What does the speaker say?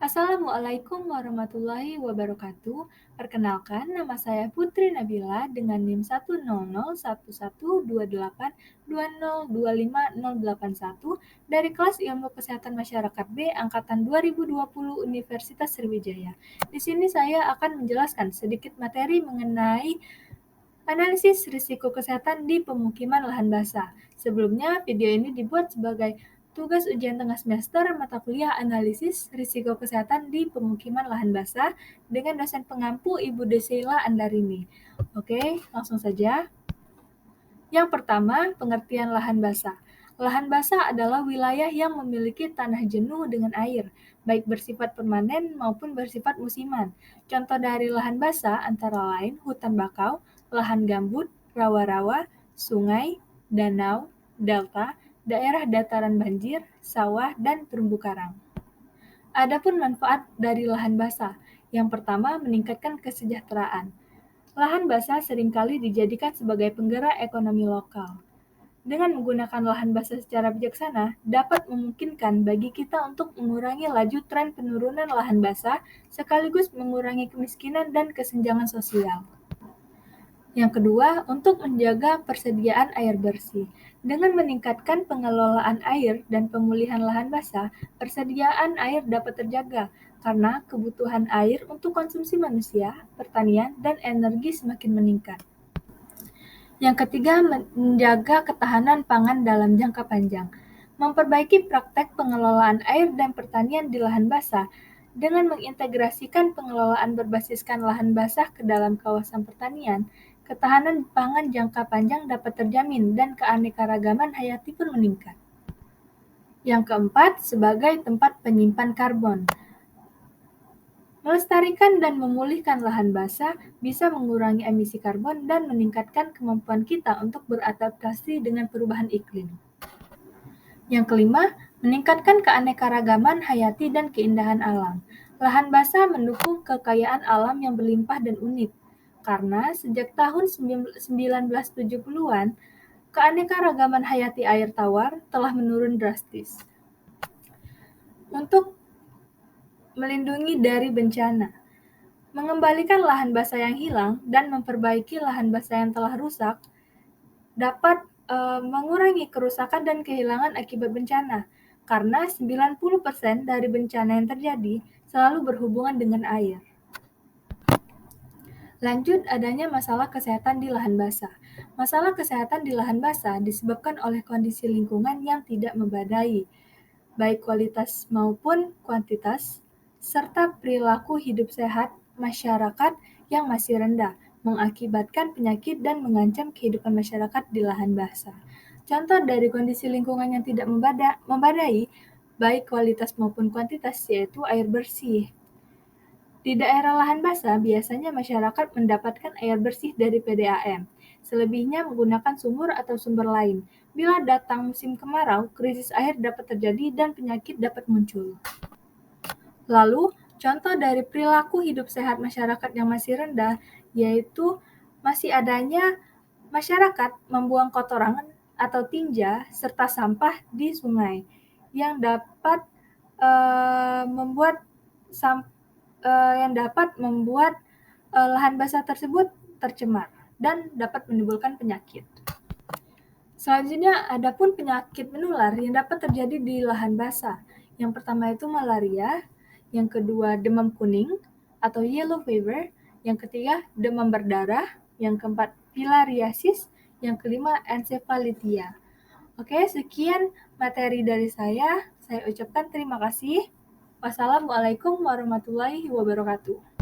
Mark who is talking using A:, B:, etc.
A: Assalamualaikum warahmatullahi wabarakatuh. Perkenalkan, nama saya Putri Nabila dengan NIM 1001128202508 dari kelas Ilmu Kesehatan Masyarakat B angkatan 2020 Universitas Sriwijaya. Di sini saya akan menjelaskan sedikit materi mengenai analisis risiko kesehatan di pemukiman lahan basah. Sebelumnya, video ini dibuat sebagai tugas ujian tengah semester mata kuliah analisis risiko kesehatan di pemukiman lahan basah dengan dosen pengampu Ibu Desela Andarini. Oke, langsung saja. Yang pertama, pengertian lahan basah. Lahan basah adalah wilayah yang memiliki tanah jenuh dengan air, baik bersifat permanen maupun bersifat musiman. Contoh dari lahan basah antara lain hutan bakau, lahan gambut, rawa-rawa, sungai, danau, delta, daerah dataran banjir, sawah, dan terumbu karang. Adapun manfaat dari lahan basah. Yang pertama, meningkatkan kesejahteraan. Lahan basah seringkali dijadikan sebagai penggerak ekonomi lokal. Dengan menggunakan lahan basah secara bijaksana, dapat memungkinkan bagi kita untuk mengurangi laju tren penurunan lahan basah, sekaligus mengurangi kemiskinan dan kesenjangan sosial. Yang kedua, untuk menjaga persediaan air bersih. Dengan meningkatkan pengelolaan air dan pemulihan lahan basah, persediaan air dapat terjaga karena kebutuhan air untuk konsumsi manusia, pertanian, dan energi semakin meningkat. Yang ketiga, menjaga ketahanan pangan dalam jangka panjang. Memperbaiki praktek pengelolaan air dan pertanian di lahan basah dengan mengintegrasikan pengelolaan berbasiskan lahan basah ke dalam kawasan pertanian, ketahanan pangan jangka panjang dapat terjamin dan keanekaragaman hayati pun meningkat. Yang keempat, sebagai tempat penyimpan karbon. Melestarikan dan memulihkan lahan basah bisa mengurangi emisi karbon dan meningkatkan kemampuan kita untuk beradaptasi dengan perubahan iklim. Yang kelima, meningkatkan keanekaragaman hayati dan keindahan alam. Lahan basah mendukung kekayaan alam yang berlimpah dan unik, karena sejak tahun 1970-an, keanekaragaman hayati air tawar telah menurun drastis. Untuk melindungi dari bencana, mengembalikan lahan basah yang hilang dan memperbaiki lahan basah yang telah rusak dapat mengurangi kerusakan dan kehilangan akibat bencana, karena 90% dari bencana yang terjadi selalu berhubungan dengan air. Lanjut, adanya masalah kesehatan di lahan basah. Masalah kesehatan di lahan basah disebabkan oleh kondisi lingkungan yang tidak memadai, baik kualitas maupun kuantitas, serta perilaku hidup sehat masyarakat yang masih rendah, mengakibatkan penyakit dan mengancam kehidupan masyarakat di lahan basah. Contoh dari kondisi lingkungan yang tidak memadai, baik kualitas maupun kuantitas, yaitu air bersih. Di daerah lahan basah, biasanya masyarakat mendapatkan air bersih dari PDAM. Selebihnya menggunakan sumur atau sumber lain. Bila datang musim kemarau, krisis air dapat terjadi dan penyakit dapat muncul. Lalu, contoh dari perilaku hidup sehat masyarakat yang masih rendah, yaitu masih adanya masyarakat membuang kotoran atau tinja serta sampah di sungai yang dapat membuat lahan basah tersebut tercemar dan dapat menimbulkan penyakit. Selanjutnya, adapun penyakit menular yang dapat terjadi di lahan basah. Yang pertama itu malaria, yang kedua demam kuning atau yellow fever, yang ketiga demam berdarah, yang keempat filariasis, yang kelima encephalitia. Oke, sekian materi dari saya ucapkan terima kasih. Wassalamualaikum warahmatullahi wabarakatuh.